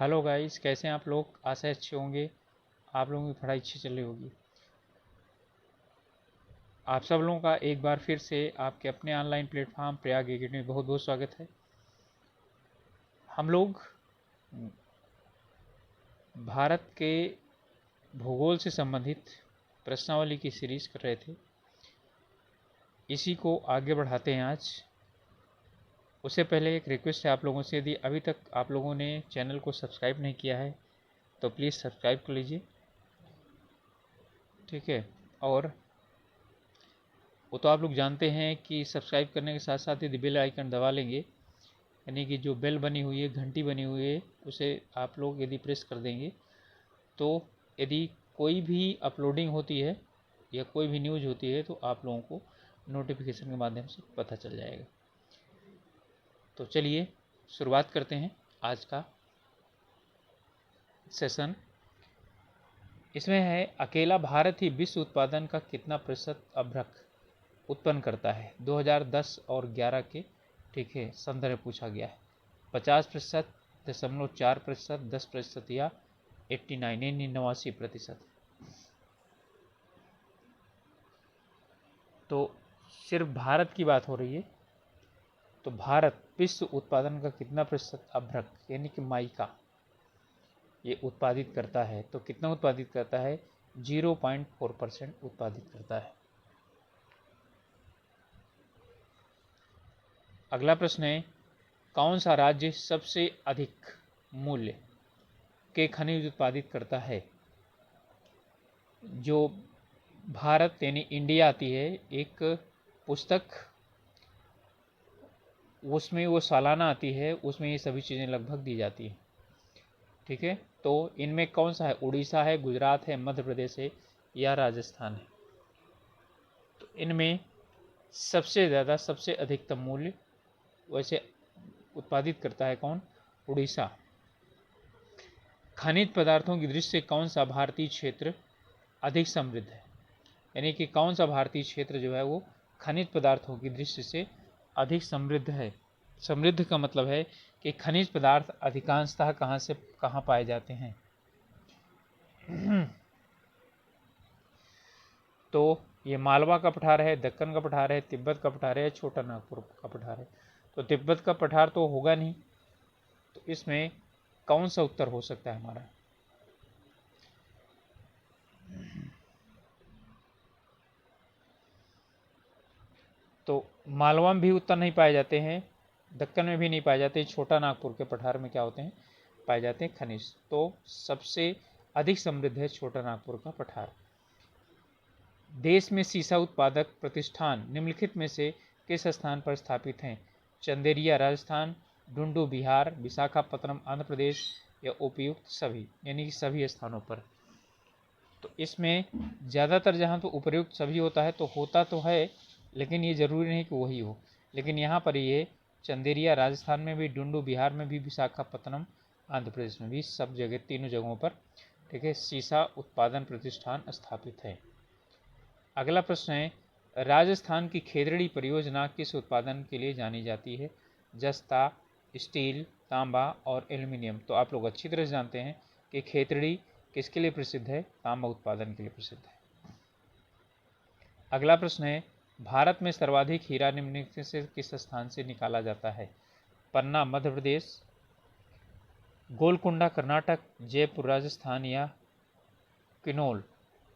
Hello guys, कैसे हैं आप लोग। आशा है अच्छे होंगे। आप लोगों की पढ़ाई अच्छी चल रही होगी। आप सब लोगों का एक बार फिर से आपके अपने ऑनलाइन प्लेटफॉर्म प्रयाग एकेडमी में बहुत बहुत स्वागत है। हम लोग भारत के भूगोल से संबंधित प्रश्नावली की सीरीज कर रहे थे, इसी को आगे बढ़ाते हैं आज। उससे पहले एक रिक्वेस्ट है आप लोगों से, यदि अभी तक आप लोगों ने चैनल को सब्सक्राइब नहीं किया है तो प्लीज़ सब्सक्राइब कर लीजिए, ठीक है। और वो तो आप लोग जानते हैं कि सब्सक्राइब करने के साथ साथ यदि बेल आइकन दबा लेंगे, यानी कि जो बेल बनी हुई है, घंटी बनी हुई है, उसे आप लोग यदि प्रेस कर देंगे तो यदि कोई भी अपलोडिंग होती है या कोई भी न्यूज़ होती है तो आप लोगों को नोटिफिकेशन के माध्यम से पता चल जाएगा। तो चलिए शुरुआत करते हैं आज का सेशन। इसमें है, अकेला भारत ही विश्व उत्पादन का कितना प्रतिशत अभ्रक उत्पन्न करता है। 2010 और 11 के, ठीक है, संदर्भ पूछा गया है। 50%, 0.4%, 10% या 89%। तो सिर्फ भारत की बात हो रही है। तो भारत विश्व उत्पादन का कितना प्रतिशत अभ्रक यानी कि माइका ये उत्पादित करता है, तो कितना उत्पादित करता है? 0.4% उत्पादित करता है। अगला प्रश्न है, कौन सा राज्य सबसे अधिक मूल्य के खनिज उत्पादित करता है? जो भारत यानी इंडिया आती है एक पुस्तक, उसमें वो सालाना आती है, उसमें ये सभी चीज़ें लगभग दी जाती हैं, ठीक है। तो इनमें कौन सा है? उड़ीसा है, गुजरात है, मध्य प्रदेश है या राजस्थान है? तो इनमें सबसे ज़्यादा, सबसे अधिकतम मूल्य वैसे उत्पादित करता है कौन? उड़ीसा। खनिज पदार्थों की दृष्टि से कौन सा भारतीय क्षेत्र अधिक समृद्ध है? यानी कि कौन सा भारतीय क्षेत्र जो है वो खनिज पदार्थों की दृष्टि से अधिक समृद्ध है। समृद्ध का मतलब है कि खनिज पदार्थ अधिकांशतः कहाँ से कहाँ पाए जाते हैं। तो ये मालवा का पठार है, दक्कन का पठार है, तिब्बत का पठार है, छोटा नागपुर का पठार है। तो तिब्बत का पठार तो होगा नहीं, तो इसमें कौन सा उत्तर हो सकता है हमारा? तो मालवा में भी उत्तर नहीं पाए जाते हैं, दक्कन में भी नहीं पाए जाते, छोटा नागपुर के पठार में क्या होते हैं? पाए जाते हैं खनिज। तो सबसे अधिक समृद्ध है छोटा नागपुर का पठार। देश में सीसा उत्पादक प्रतिष्ठान निम्नलिखित में से किस स्थान पर स्थापित हैं? चंदेरिया राजस्थान, डुंडू बिहार, विशाखापत्तनम आंध्र प्रदेश या उपयुक्त सभी, यानी कि सभी स्थानों पर। तो इसमें ज़्यादातर जहाँ तो उपयुक्त सभी होता है, तो होता तो है, लेकिन ये ज़रूरी नहीं कि वही हो। लेकिन यहाँ पर ये चंदेरिया राजस्थान में भी, डुंडू बिहार में भी, विशाखापत्तनम आंध्र प्रदेश में भी, सब जगह, तीनों जगहों पर, ठीक है, सीसा उत्पादन प्रतिष्ठान स्थापित है। अगला प्रश्न है, राजस्थान की खेतड़ी परियोजना किस उत्पादन के लिए जानी जाती है? जस्ता, स्टील, तांबा और एल्युमिनियम। तो आप लोग अच्छी तरह से जानते हैं कि खेतड़ी किसके लिए प्रसिद्ध है? तांबा उत्पादन के लिए प्रसिद्ध है। अगला प्रश्न है, भारत में सर्वाधिक हीरा निम्नलिखित से किस स्थान से निकाला जाता है? पन्ना मध्य प्रदेश, गोलकुंडा कर्नाटक, जयपुर राजस्थान या किन्नौर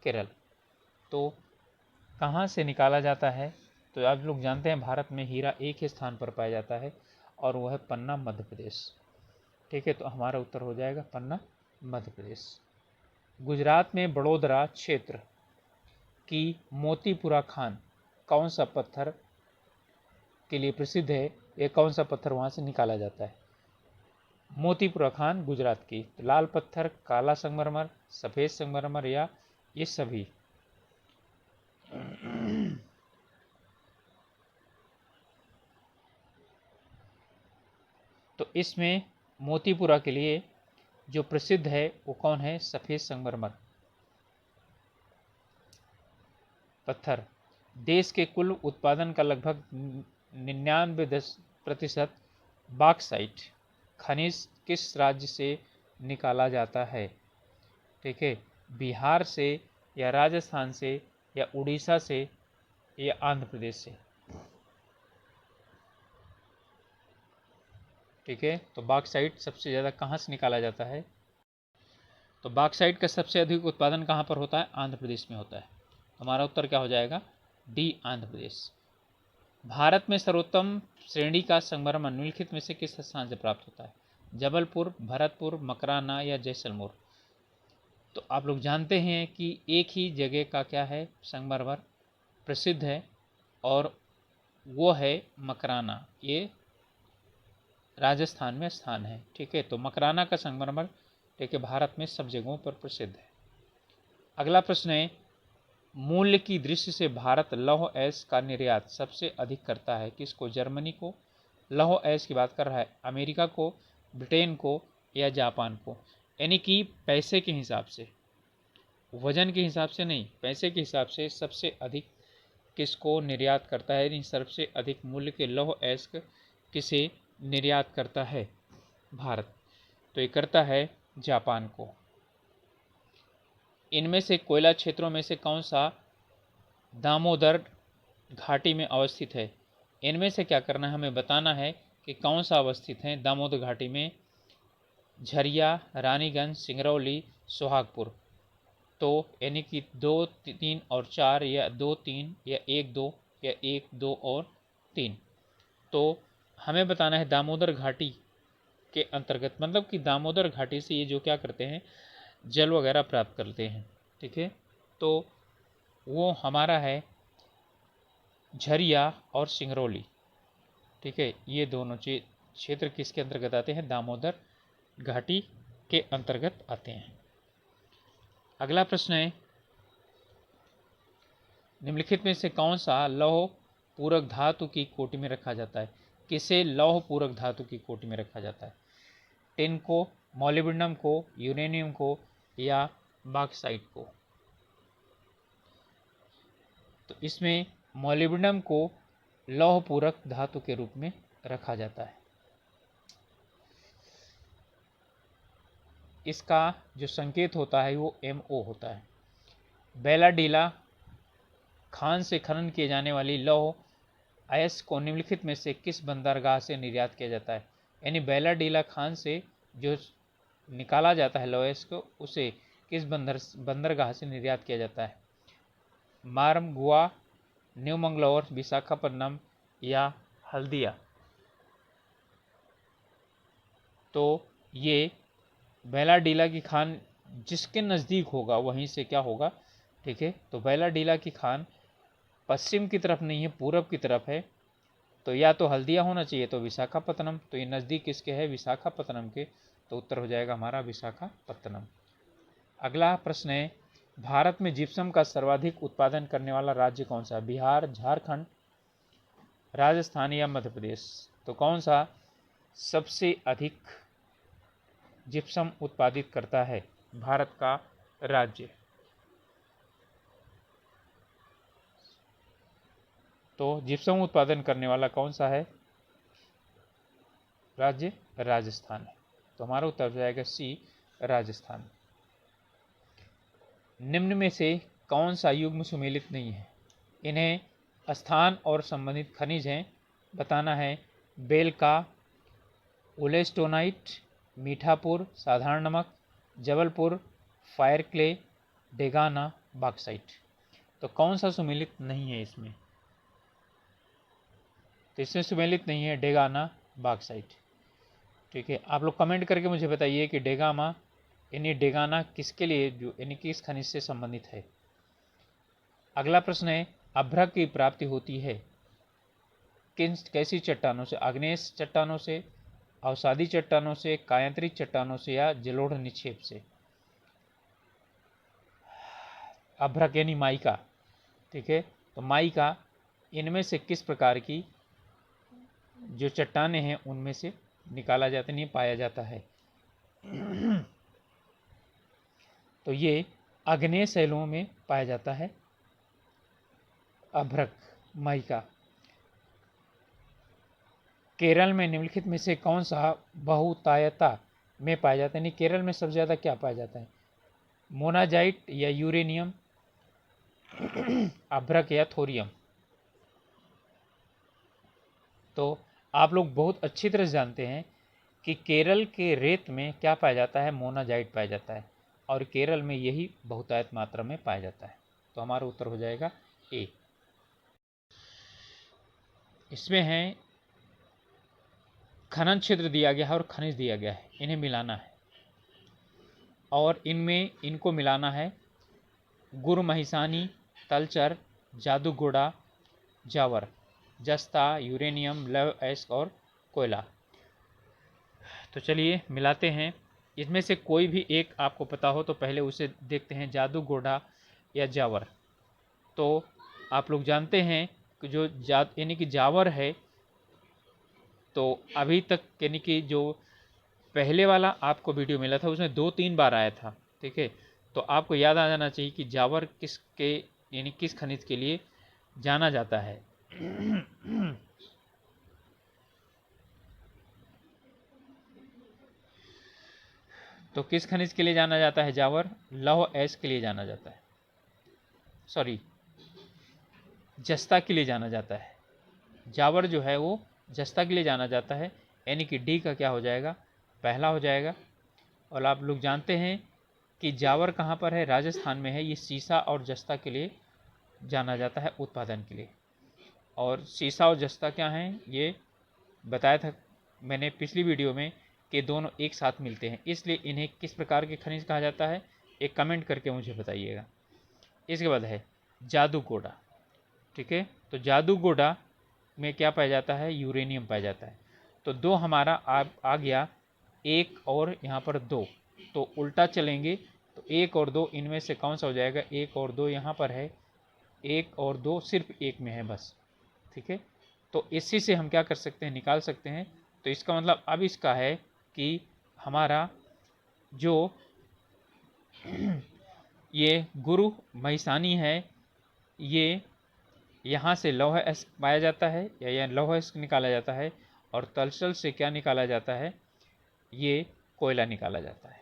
केरल। तो कहाँ से निकाला जाता है? तो आप लोग जानते हैं भारत में हीरा एक ही स्थान पर पाया जाता है और वह है पन्ना मध्य प्रदेश, ठीक है। तो हमारा उत्तर हो जाएगा पन्ना मध्य प्रदेश। गुजरात में बड़ोदरा क्षेत्र की मोतीपुरा खान कौन सा पत्थर के लिए प्रसिद्ध है? ये कौन सा पत्थर वहाँ से निकाला जाता है? मोतीपुरा खान गुजरात की। तो लाल पत्थर, काला संगमरमर, सफ़ेद संगमरमर या ये सभी? तो इसमें मोतीपुरा के लिए जो प्रसिद्ध है वो कौन है? सफ़ेद संगमरमर पत्थर। देश के कुल उत्पादन का लगभग 99% बॉक्साइट खनिज किस राज्य से निकाला जाता है? ठीक है, बिहार से या राजस्थान से या उड़ीसा से या आंध्र प्रदेश से? ठीक है, तो बॉक्साइट सबसे ज़्यादा कहाँ से निकाला जाता है? तो बॉक्साइट का सबसे अधिक उत्पादन कहाँ पर होता है? आंध्र प्रदेश में होता है। हमारा उत्तर क्या हो जाएगा? डी, आंध्र प्रदेश। भारत में सर्वोत्तम श्रेणी का संगमरमर निम्नलिखित में से किस स्थान से प्राप्त होता है? जबलपुर, भरतपुर, मकराना या जैसलमेर? तो आप लोग जानते हैं कि एक ही जगह का क्या है, संगमरमर प्रसिद्ध है, और वो है मकराना, ये राजस्थान में स्थान है। ठीक है, तो मकराना का संगमरमर, ठीक है, भारत में सब जगहों पर प्रसिद्ध है। अगला प्रश्न है, मूल्य की दृष्टि से भारत लौह अयस्क का निर्यात सबसे अधिक करता है किसको? जर्मनी को लौह अयस्क की बात कर रहा है, अमेरिका को, ब्रिटेन को या जापान को? यानी कि पैसे के हिसाब से, वजन के हिसाब से नहीं, पैसे के हिसाब से सबसे अधिक किसको निर्यात करता है? सबसे अधिक मूल्य के लौह अयस्क किसे निर्यात करता है भारत? तो ये करता है जापान को। इनमें से कोयला क्षेत्रों में से कौन सा दामोदर घाटी में अवस्थित है? इनमें से क्या करना है, हमें बताना है कि कौन सा अवस्थित है दामोदर घाटी में। झरिया, रानीगंज, सिंगरौली, सोहागपुर? तो यानी कि 2, 3 और 4, या 2, 3 या 1, 2 या 1, 2 और 3? तो हमें बताना है दामोदर घाटी के अंतर्गत, मतलब कि दामोदर घाटी से ये जो क्या करते हैं, जल वगैरह प्राप्त करते हैं। ठीक है, तो वो हमारा है झरिया और सिंगरौली। ठीक है, ये दोनों क्षेत्र किसके अंतर्गत आते हैं? दामोदर घाटी के अंतर्गत आते हैं। अगला प्रश्न है, निम्नलिखित में से कौन सा लौह पूरक धातु की कोटि में रखा जाता है? किसे लौह पूरक धातु की कोटि में रखा जाता है? टिन को, मॉलिब्डेनम को, यूरेनियम को या बॉक्साइट को? तो इसमें मॉलिब्डेनम को लौह पूरक धातु के रूप में रखा जाता है। इसका जो संकेत होता है वो MO होता है। बेलाडीला खान से खनन किए जाने वाली लौह अयस्क को निम्नलिखित में से किस बंदरगाह से निर्यात किया जाता है? यानी बेलाडीला खान से जो निकाला जाता है लौह अयस्क, उसे किस बंदरगाह से निर्यात किया जाता है? मारम, गोवा, न्यू मंगलौर, विशाखापट्टनम या हल्दिया? तो ये बेलाडीला की खान जिसके नज़दीक होगा वहीं से क्या होगा? ठीक है, तो बेलाडीला की खान पश्चिम की तरफ नहीं है, पूरब की तरफ है, तो या तो हल्दिया होना चाहिए तो विशाखापट्टनम। तो ये नज़दीक किसके है? विशाखापट्टनम के। तो उत्तर हो जाएगा हमारा विशाखापट्टनम। अगला प्रश्न है, भारत में जिप्सम का सर्वाधिक उत्पादन करने वाला राज्य कौन सा है? बिहार, झारखंड, राजस्थान या मध्य प्रदेश? तो कौन सा सबसे अधिक जिप्सम उत्पादित करता है भारत का राज्य? तो जिप्सम उत्पादन करने वाला कौन सा है राज्य? राजस्थान है। तो हमारा उत्तर हो जाएगा सी, राजस्थान। निम्न में से कौन सा युग्म सुमेलित नहीं है? इन्हें स्थान और संबंधित खनिज हैं, बताना है। बेलका, ओलेस्टोनाइट, मीठापुर, साधारण नमक, Jabalpur, fire clay, Degana, bauxite? तो कौन सा सुमेलित नहीं है इसमें? तो इसमें सुमेलित नहीं है डेगाना, बॉक्साइट। ठीक है, आप लोग कमेंट करके मुझे बताइए कि डेगामा यानी डेगाना किसके लिए, जो यानी किस खनिज से संबंधित है। अगला प्रश्न है, अभ्रक की प्राप्ति होती है किन कैसी चट्टानों से? आग्नेय चट्टानों से, अवसादी चट्टानों से, कायांतरित चट्टानों से या जलोढ़ निक्षेप से? अभ्रक यानी माइका। ठीक है, तो माइका इनमें से किस प्रकार की जो चट्टानें हैं उनमें से निकाला जाता नहीं, पाया जाता है? तो ये आग्नेय शैलों में पाया जाता है अभ्रक, माइका। केरल में निम्नलिखित में से कौन सा बहुतायता में पाए जाते हैं। यानी केरल में सबसे ज़्यादा क्या पाया जाता है, मोनाजाइट या यूरेनियम, अभ्रक या थोरियम। तो आप लोग बहुत अच्छी तरह जानते हैं कि केरल के रेत में क्या पाया जाता है, मोनाजाइट पाया जाता है, और केरल में यही बहुतायत मात्रा में पाया जाता है। तो हमारा उत्तर हो जाएगा ए। इसमें है खनन क्षेत्र दिया गया है और खनिज दिया गया है, इन्हें मिलाना है और इनमें इनको मिलाना है गुर महिसानी, तलचर, जादूगोड़ा, जावर, जस्ता, यूरेनियम, लौह अयस्क और कोयला। तो चलिए मिलाते हैं। इसमें से कोई भी एक आपको पता हो तो पहले उसे देखते हैं, जादूगोड़ा या जावर। तो आप लोग जानते हैं कि जो यानी कि जावर है, तो अभी तक यानी कि जो पहले वाला आपको वीडियो मिला था उसमें 2-3 बार आया था, ठीक है। तो आपको याद आ जाना चाहिए कि जावर किसके यानी किस खनिज के लिए जाना जाता है। तो किस खनिज के लिए जाना जाता है जावर, लौह अयस्क के लिए जाना जाता है, सॉरी जस्ता के लिए जाना जाता है। जावर जो है वो जस्ता के लिए जाना जाता है, यानी कि डी का क्या हो जाएगा, पहला हो जाएगा। और आप लोग जानते हैं कि जावर कहाँ पर है, राजस्थान में है। ये सीसा और जस्ता के लिए जाना जाता है उत्पादन के लिए। और सीसा और जस्ता क्या हैं, ये बताया था मैंने पिछली वीडियो में कि दोनों एक साथ मिलते हैं, इसलिए इन्हें किस प्रकार के खनिज कहा जाता है, एक कमेंट करके मुझे बताइएगा। इसके बाद है जादूगोड़ा, ठीक है। तो जादूगोड़ा में क्या पाया जाता है, यूरेनियम पाया जाता है। तो दो हमारा आ गया, एक और यहाँ पर दो, तो उल्टा चलेंगे तो एक और दो इनमें से कौन सा हो जाएगा, एक और दो यहाँ पर है, एक और दो सिर्फ एक में है बस, ठीक है। तो इसी से हम क्या कर सकते हैं, निकाल सकते हैं। तो इसका मतलब अब इसका है कि हमारा जो ये गुरु महिसानी है, ये यहाँ से लौह अयस्क पाया जाता है या लौह अयस्क निकाला जाता है, और तलछल से क्या निकाला जाता है, ये कोयला निकाला जाता है,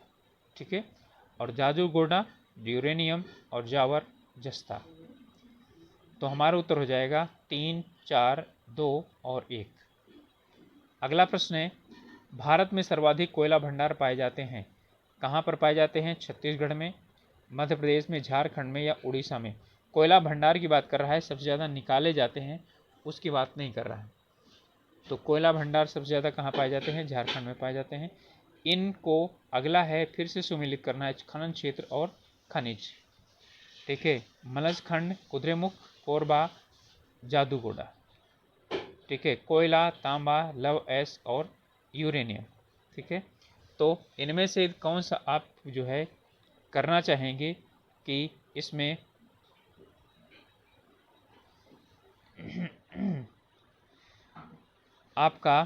ठीक है। और जादूगोड़ा यूरेनियम और जावर जस्ता। तो हमारा उत्तर हो जाएगा 3, 4, 2 और 1। अगला प्रश्न है, भारत में सर्वाधिक कोयला भंडार पाए जाते हैं, कहाँ पर पाए जाते हैं, छत्तीसगढ़ में, मध्य प्रदेश में, झारखंड में या उड़ीसा में। कोयला भंडार की बात कर रहा है, सबसे ज़्यादा निकाले जाते हैं उसकी बात नहीं कर रहा है। तो कोयला भंडार सबसे ज़्यादा कहाँ पाए जाते हैं, झारखंड में पाए जाते हैं। इनको अगला है फिर से सुमेलित करना है, खनन क्षेत्र और खनिज, ठीक है। मलजखंड, कुद्रेमुख, कोरबा, जादूगोड़ा, ठीक है। कोयला, तांबा, लौह अयस्क और यूरेनियम, ठीक है। तो इनमें से कौन सा आप जो है करना चाहेंगे कि इसमें आपका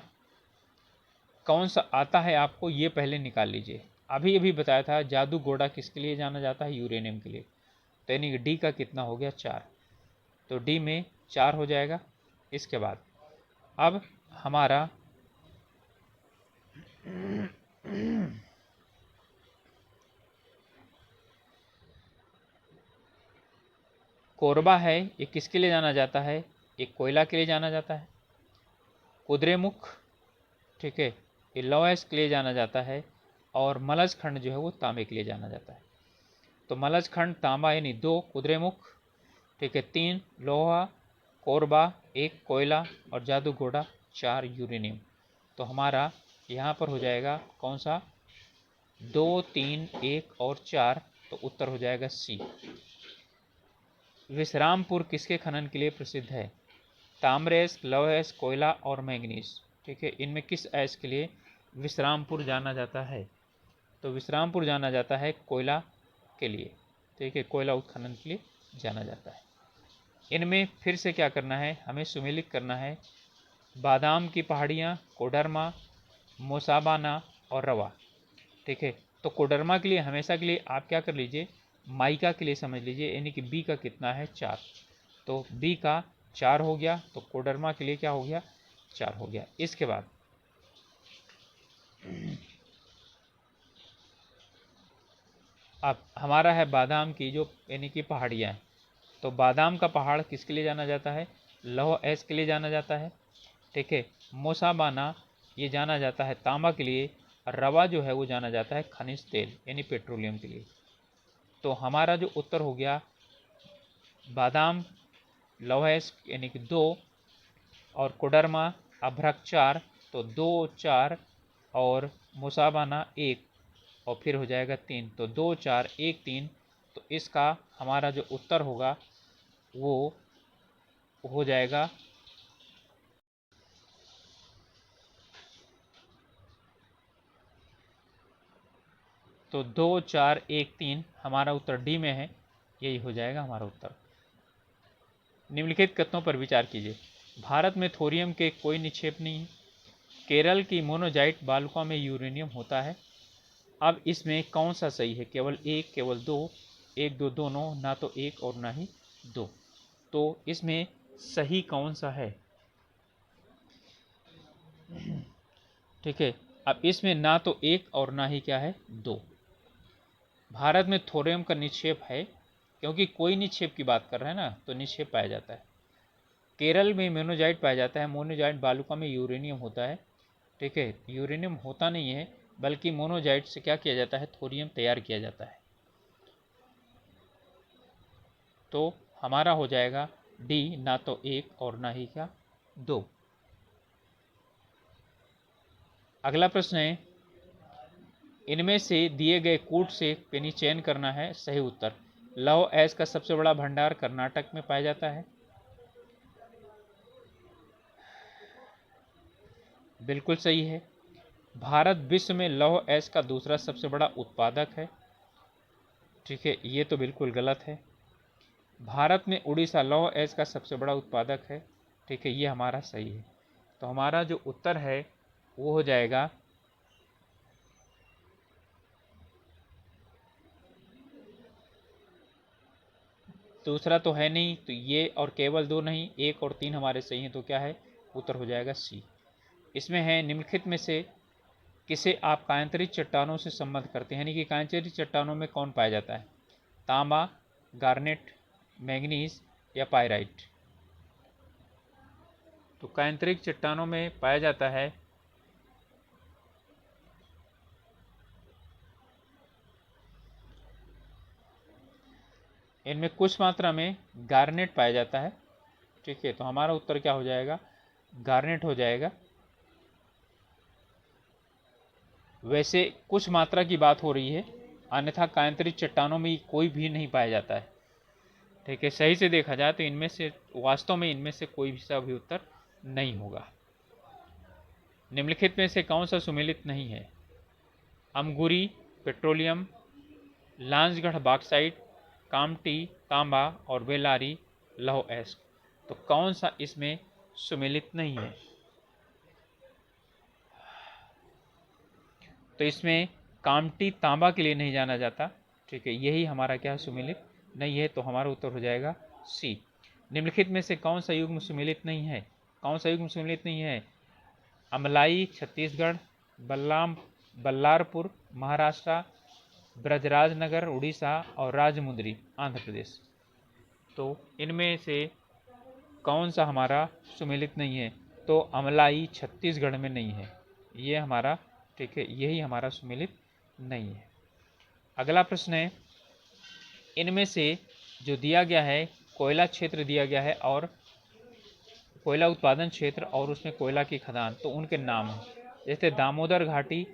कौन सा आता है, आपको ये पहले निकाल लीजिए। अभी अभी बताया था जादूगोड़ा किसके लिए जाना जाता है, यूरेनियम के लिए। तो यानी कि डी का कितना हो गया, 4। तो डी में 4 हो जाएगा। इसके बाद अब हमारा कोरबा है, ये किसके लिए जाना जाता है, एक कोयला के लिए जाना जाता है। कुद्रेमुख, ठीक है, ये लौह अयस्क के लिए जाना जाता है। और मलजखंड जो है वो तांबे के लिए जाना जाता है। तो मलजखंड तांबा यानी 2 कुद्रेमुख, ठीक है, 3 लोहा, कोरबा 1 कोयला और जादूगोड़ा 4 यूरेनियम। तो हमारा यहाँ पर हो जाएगा कौन सा, 2, 3, 1 और 4। तो उत्तर हो जाएगा सी। विश्रामपुर किसके खनन के लिए प्रसिद्ध है, ताम्रअयस्क, लौह अयस्क, कोयला और मैंगनीज, ठीक है। इनमें किस अयस्क के लिए विश्रामपुर जाना जाता है, तो विश्रामपुर जाना जाता है कोयला के लिए, ठीक है। कोयला उत्खनन के लिए जाना जाता है। इनमें फिर से क्या करना है, हमें सुमेलित करना है, बादाम की पहाड़ियाँ, कोडरमा, मोसाबाना और रवा, ठीक है। तो कोडरमा के लिए हमेशा के लिए आप क्या कर लीजिए, माइका के लिए समझ लीजिए, यानी कि बी का कितना है, 4। तो बी का 4 हो गया, तो कोडरमा के लिए क्या हो गया, 4 हो गया। इसके बाद अब हमारा है बादाम की जो यानी कि पहाड़ियाँ हैं, तो बादाम का पहाड़ किसके लिए जाना जाता है? लौह अयस्क के लिए जाना जाता है। ठीक है, मोसाबाना ये जाना जाता है तांबा के लिए, और रवा जो है वो जाना जाता है खनिज तेल यानी पेट्रोलियम के लिए। तो हमारा जो उत्तर हो गया बादाम लौह अयस्क यानी कि 2, और कोडरमा अभ्रक 4, तो 2 4, और मुसाबाना 1, और फिर हो जाएगा 3, तो 2 4 1 3। तो इसका हमारा जो उत्तर होगा वो हो जाएगा तो 2 4 1 3 हमारा उत्तर डी में है, यही हो जाएगा हमारा उत्तर। निम्नलिखित कथनों पर विचार कीजिए। भारत में थोरियम के कोई निक्षेप नहीं है। केरल की मोनोजाइट बालुका में यूरेनियम होता है। अब इसमें कौन सा सही है? केवल एक, केवल दो, एक दो दोनों, ना तो एक और ना ही दो। तो इसमें सही कौन सा है? ठीक है, अब इसमें ना तो एक और ना ही क्या है? दो। भारत में थोरियम का निक्षेप है, क्योंकि कोई निक्षेप की बात कर रहे हैं ना, तो निक्षेप पाया जाता है। केरल में मोनोजाइट पाया जाता है। मोनोजाइट बालुका में यूरेनियम होता है। ठीक है, यूरेनियम होता नहीं है, बल्कि मोनोजाइट से क्या किया जाता है? थोरियम तैयार किया जाता है। तो हमारा हो जाएगा डी, ना तो एक और ना ही क्या? दो। अगला प्रश्न है, इनमें से दिए गए कूट से यानी चयन करना है सही उत्तर। लौह अयस्क का सबसे बड़ा भंडार कर्नाटक में पाया जाता है। बिल्कुल सही है। भारत विश्व में लौह अयस्क का दूसरा सबसे बड़ा उत्पादक है। ठीक है, ये तो बिल्कुल गलत है। भारत में उड़ीसा लौह अयस्क का सबसे बड़ा उत्पादक है। ठीक है, ये हमारा सही है। तो हमारा जो उत्तर है वो हो जाएगा दूसरा तो है नहीं, तो ये और केवल दो नहीं, एक और तीन हमारे सही हैं, तो क्या है? उत्तर हो जाएगा सी। इसमें है निम्नलिखित में से किसे आप कायांतरित चट्टानों से संबंध करते हैं, यानी कि कायांतरित चट्टानों में कौन पाया जाता है? तांबा, गार्नेट, मैंगनीज या पायराइट? तो कायांतरित चट्टानों में पाया जाता है इनमें कुछ मात्रा में गार्नेट पाया जाता है। ठीक है, तो हमारा उत्तर क्या हो जाएगा? गार्नेट हो जाएगा। वैसे कुछ मात्रा की बात हो रही है, अन्यथा कायांतरित चट्टानों में कोई भी नहीं पाया जाता है। ठीक है, सही से देखा जाए तो इनमें से वास्तव में इनमें से कोई भी सा भी उत्तर नहीं होगा। निम्नलिखित में से कौन सा सुमेलित नहीं है? अमगुरी पेट्रोलियम, लांसगढ़ बॉक्साइट, कामटी तांबा, और बेलारी लौह अयस्क। तो कौन सा इसमें सुमेलित नहीं है? तो इसमें कामटी तांबा के लिए नहीं जाना जाता। ठीक है, यही हमारा क्या सुमेलित नहीं है, तो हमारा उत्तर हो जाएगा सी। निम्नलिखित में से कौन सा युग्म सुमेलित नहीं है? कौन सा युग्म सुमेलित नहीं है? अमलाई छत्तीसगढ़, बल्लाम बल्लारपुर महाराष्ट्र, ब्रजराजनगर उड़ीसा, और राजमुंद्री आंध्र प्रदेश। तो इनमें से कौन सा हमारा सुमेलित नहीं है? तो अमलाई छत्तीसगढ़ में नहीं है, ये हमारा ठीक है, यही हमारा सुमेलित नहीं है। अगला प्रश्न है, इनमें से जो दिया गया है कोयला क्षेत्र दिया गया है और कोयला उत्पादन क्षेत्र और उसमें कोयला की खदान, तो उनके नाम हैं। जैसे दामोदर घाटी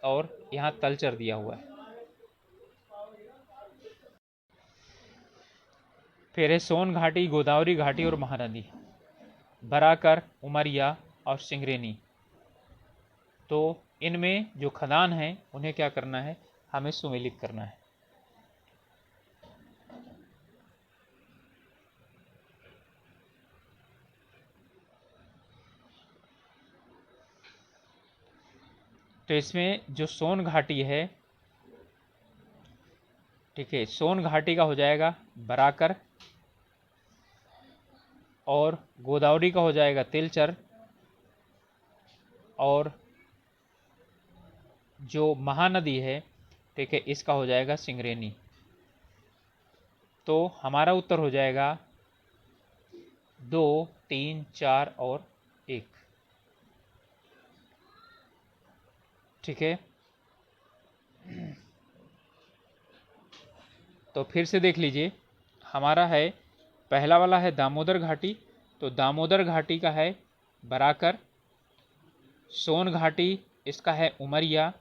और यहाँ तलचर दिया हुआ है। फिर है सोन घाटी, गोदावरी घाटी और महानदी, बराकर, उमरिया और सिंगरेनी। तो इनमें जो खदान है उन्हें क्या करना है? हमें सुमेलित करना है। तो इसमें जो सोन घाटी है, ठीक है, सोन घाटी का हो जाएगा बराकर, और गोदावरी का हो जाएगा तिलचर, और जो महानदी है, ठीक है, इसका हो जाएगा सिंगरेनी। तो हमारा उत्तर हो जाएगा 2, 3, 4 और 1। ठीक है, तो फिर से देख लीजिए, हमारा है पहला वाला है दामोदर घाटी, तो दामोदर घाटी का है बराकर। सोन घाटी इसका है उमरिया।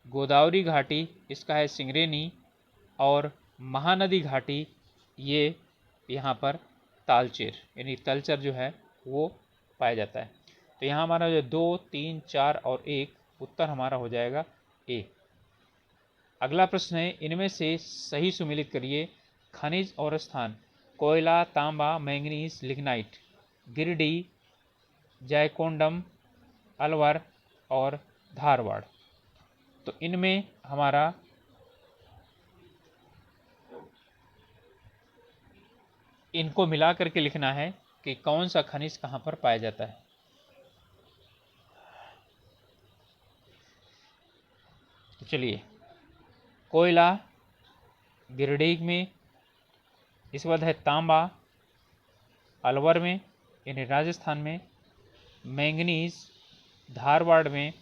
गोदावरी घाटी इसका है सिंगरेनी। और महानदी घाटी ये यहाँ पर तालचेर यानी तलचर जो है वो पाया जाता है। तो यहाँ हमारा जो 2, 3, 4 और 1 उत्तर हमारा हो जाएगा ए। अगला प्रश्न है, इनमें से सही सुमेलित करिए। खनिज और स्थान: कोयला, तांबा, मैंगनीज, लिग्नाइट, गिरिडीह, जयकोंडम, अलवर और धारवाड़। तो इनमें हमारा इनको मिला करके लिखना है कि कौन सा खनिज कहाँ पर पाया जाता है। तो चलिए, कोयला गिरिडीह में, इसके बाद है तांबा अलवर में यानी राजस्थान में, मैंगनीज धारवाड़ में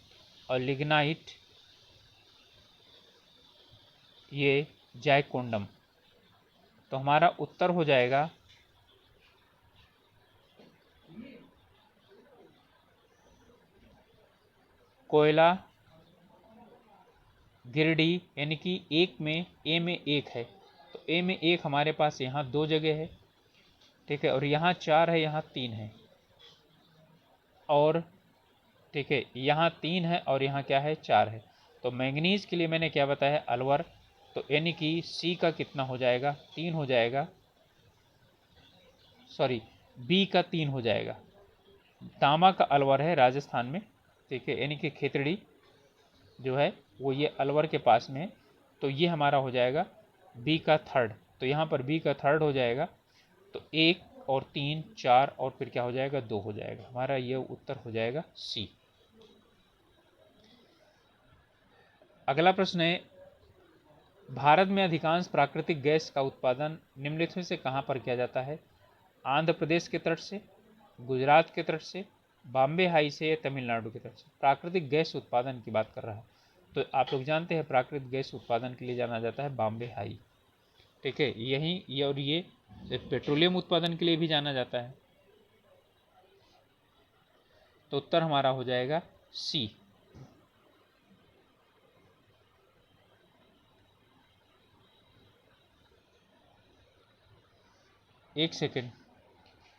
और लिग्नाइट ये जयकोंडम। तो हमारा उत्तर हो जाएगा कोयला गिरिडीह यानी कि एक में ए में 1 है, तो ए में 1 हमारे पास यहाँ 2 जगह है। ठीक है, और यहाँ 4 है, यहाँ 3 है, और ठीक है यहाँ 3 है और यहाँ क्या है 4 है। तो मैंगनीज के लिए मैंने क्या बताया अलवर, तो यानी कि सी का कितना हो जाएगा 3 हो जाएगा, सॉरी बी का 3 हो जाएगा। तांबा का अलवर है राजस्थान में, ठीक है, यानी कि खेतड़ी जो है वो ये अलवर के पास में है, तो ये हमारा हो जाएगा बी का 3rd। तो यहाँ पर बी का 3rd हो जाएगा, तो 1 और 3, 4 और फिर क्या हो जाएगा 2 हो जाएगा। हमारा ये उत्तर हो जाएगा सी। अगला प्रश्न है, भारत में अधिकांश प्राकृतिक गैस का उत्पादन निम्नलिखित में से कहाँ पर किया जाता है? आंध्र प्रदेश के तट से, गुजरात के तट से, बॉम्बे हाई से या तमिलनाडु के तट से। प्राकृतिक गैस उत्पादन की बात कर रहा है, तो आप लोग जानते हैं प्राकृतिक गैस उत्पादन के लिए जाना जाता है बॉम्बे हाई। ठीक है, यही ये और ये पेट्रोलियम उत्पादन के लिए भी जाना जाता है। तो उत्तर हमारा हो जाएगा सी। एक सेकेंड,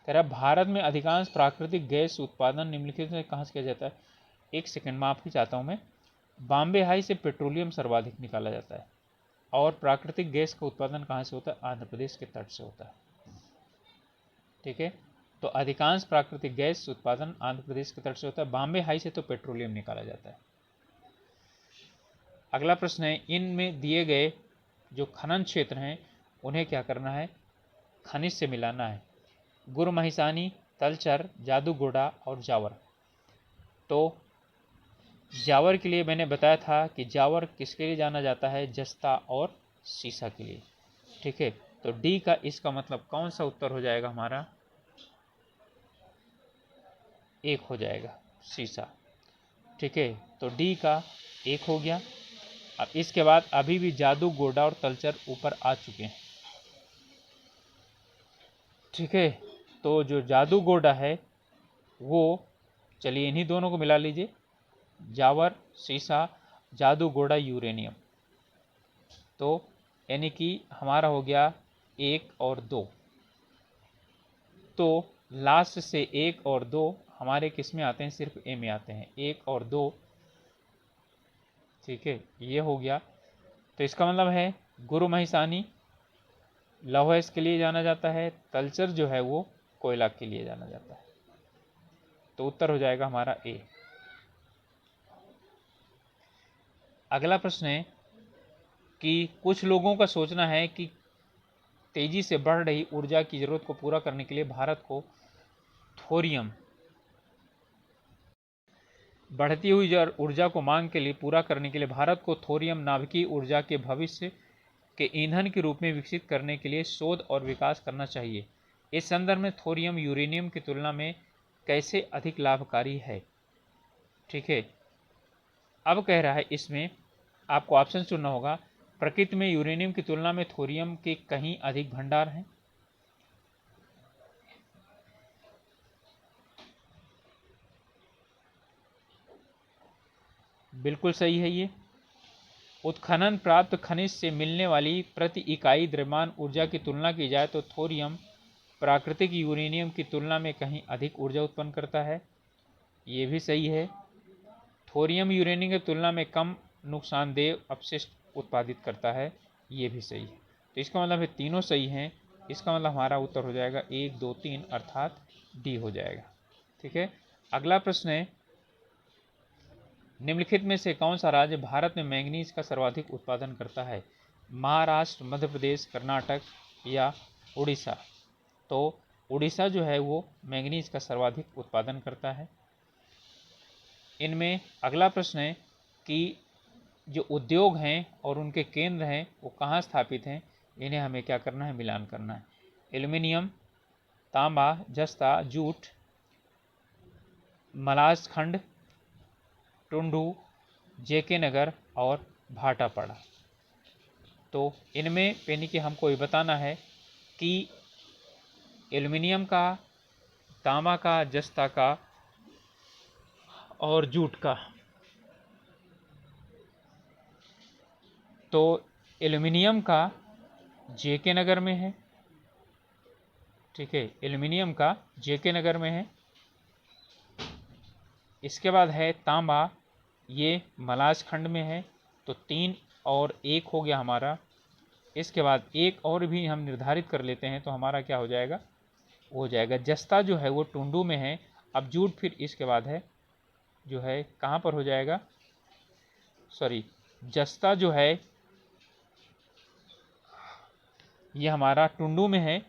कह रहा भारत में अधिकांश प्राकृतिक गैस उत्पादन निम्नलिखित में कहाँ से किया जाता है? एक सेकेंड, माफी चाहता हूँ मैं। बॉम्बे हाई से पेट्रोलियम सर्वाधिक निकाला जाता है, और प्राकृतिक गैस का उत्पादन कहाँ से होता है? आंध्र प्रदेश के तट से होता है। ठीक है, तो अधिकांश प्राकृतिक गैस उत्पादन आंध्र प्रदेश के तट से होता है। बॉम्बे हाई से तो पेट्रोलियम निकाला जाता है। अगला प्रश्न है, इनमें दिए गए जो खनन क्षेत्र हैं उन्हें क्या करना है? खनिज से मिलाना है। गुरमहिसानी, तलचर, जादूगोड़ा और जावर। तो जावर के लिए मैंने बताया था कि जावर किसके लिए जाना जाता है? जस्ता और सीसा के लिए। ठीक है, तो डी का इसका मतलब कौन सा उत्तर हो जाएगा हमारा? 1 हो जाएगा, सीसा। ठीक है, तो डी का 1 हो गया। अब इसके बाद अभी भी जादू गोड़ा और तलचर ऊपर आ चुके हैं। ठीक है, तो जो जादू गोड़ा है वो, चलिए इन्हीं दोनों को मिला लीजिए, जावर सीसा, जादू गोड़ा यूरेनियम। तो यानी कि हमारा हो गया 1 और 2। तो लास्ट से 1 और 2 हमारे किस में आते हैं? सिर्फ ए में आते हैं, 1 और 2। ठीक है, ये हो गया। तो इसका मतलब है गुरु महिसानी लौह के लिए जाना जाता है, तलचर जो है वो कोयला के लिए जाना जाता है। तो उत्तर हो जाएगा हमारा ए। अगला प्रश्न है कि कुछ लोगों का सोचना है कि तेजी से बढ़ रही ऊर्जा की जरूरत को पूरा करने के लिए भारत को थोरियम बढ़ती हुई ऊर्जा को मांग के लिए पूरा करने के लिए भारत को थोरियम नाभिकीय ऊर्जा के भविष्य के ईंधन के रूप में विकसित करने के लिए शोध और विकास करना चाहिए। इस संदर्भ में थोरियम यूरेनियम की तुलना में कैसे अधिक लाभकारी है। ठीक है, अब कह रहा है इसमें आपको ऑप्शन चुनना होगा। प्रकृति में यूरेनियम की तुलना में थोरियम के कहीं अधिक भंडार हैं। बिल्कुल सही है ये। उत्खनन प्राप्त खनिज से मिलने वाली प्रति इकाई द्रव्यमान ऊर्जा की तुलना की जाए तो थोरियम प्राकृतिक यूरेनियम की तुलना में कहीं अधिक ऊर्जा उत्पन्न करता है। ये भी सही है। थोरियम यूरेनियम की तुलना में कम नुकसानदेह अपशिष्ट उत्पादित करता है। ये भी सही है। तो इसका मतलब है तीनों सही हैं। इसका मतलब हमारा उत्तर हो जाएगा 1, 2, 3 अर्थात डी हो जाएगा। ठीक है, अगला प्रश्न है, निम्नलिखित में से कौन सा राज्य भारत में मैंगनीज का सर्वाधिक उत्पादन करता है। महाराष्ट्र, मध्य प्रदेश, कर्नाटक या उड़ीसा। तो उड़ीसा जो है वो मैंगनीज का सर्वाधिक उत्पादन करता है। इनमें अगला प्रश्न है कि जो उद्योग हैं और उनके केंद्र हैं वो कहाँ स्थापित हैं। इन्हें हमें क्या करना है, मिलान करना है। एल्युमिनियम, तांबा, जस्ता, जूट, मलाजखंड, टुंडू, जेके नगर और भाटापाड़ा। तो इनमें यानी कि हमको ये बताना है कि एल्युमिनियम का, तांबा का, जस्ता का और जूट का। तो एल्युमिनियम का जेके नगर में है। ठीक है, एल्युमिनियम का जेके नगर में है। इसके बाद है तांबा, ये मलाजखंड में है। तो 3 और 1 हो गया हमारा। इसके बाद एक और भी हम निर्धारित कर लेते हैं तो हमारा क्या हो जाएगा, वो हो जाएगा जस्ता जो है वो टुंडू में है। अब जूट फिर इसके बाद है जो है कहाँ पर हो जाएगा, सॉरी, जस्ता जो है ये हमारा टुंडू में है।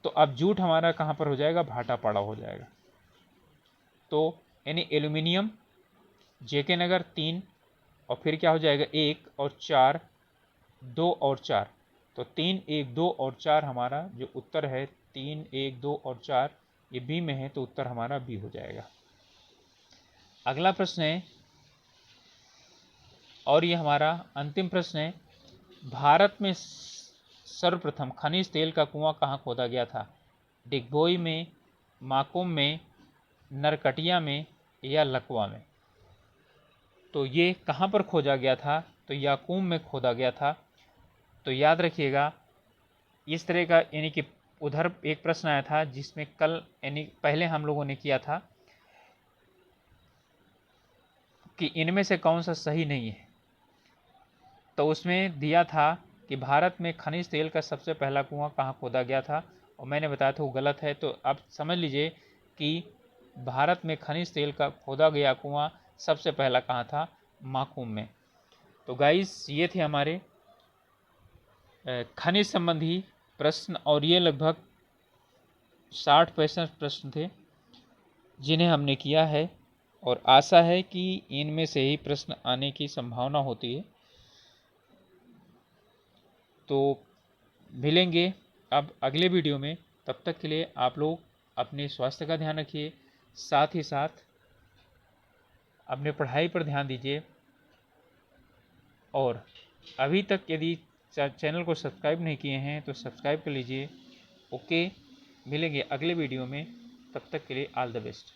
तो अब जूट हमारा कहाँ पर हो जाएगा, भाटापाड़ा हो जाएगा। तो यानी एल्युमिनियम जेके नगर 3 और फिर क्या हो जाएगा 1 और 4, 2 और 4। तो 3, 1, 2 और 4 हमारा जो उत्तर है 3, 1, 2 और 4 ये बी में है। तो उत्तर हमारा बी हो जाएगा। अगला प्रश्न है और ये हमारा अंतिम प्रश्न है, भारत में सर्वप्रथम खनिज तेल का कुआं कहाँ खोदा गया था। डिगबोई में, माकुम में, नरकटिया में या लकवा में। तो ये कहाँ पर खोजा गया था, तो याकूम में खोदा गया था। तो याद रखिएगा इस तरह का, यानी कि उधर एक प्रश्न आया था जिसमें कल यानी पहले हम लोगों ने किया था कि इनमें से कौन सा सही नहीं है। तो उसमें दिया था कि भारत में खनिज तेल का सबसे पहला कुआं कहाँ खोदा गया था और मैंने बताया था वो गलत है। तो अब समझ लीजिए कि भारत में खनिज तेल का खोदा गया कुआं सबसे पहला कहाँ था, माकुम में। तो गाइस ये थे हमारे खनिज संबंधी प्रश्न और ये लगभग 60-65 प्रश्न थे जिन्हें हमने किया है और आशा है कि इनमें से ही प्रश्न आने की संभावना होती है। तो मिलेंगे अब अगले वीडियो में। तब तक के लिए आप लोग अपने स्वास्थ्य का ध्यान रखिए, साथ ही साथ अपने पढ़ाई पर ध्यान दीजिए और अभी तक यदि चैनल को सब्सक्राइब नहीं किए हैं तो सब्सक्राइब कर लीजिए। ओके, मिलेंगे अगले वीडियो में। तब तक के लिए ऑल द बेस्ट।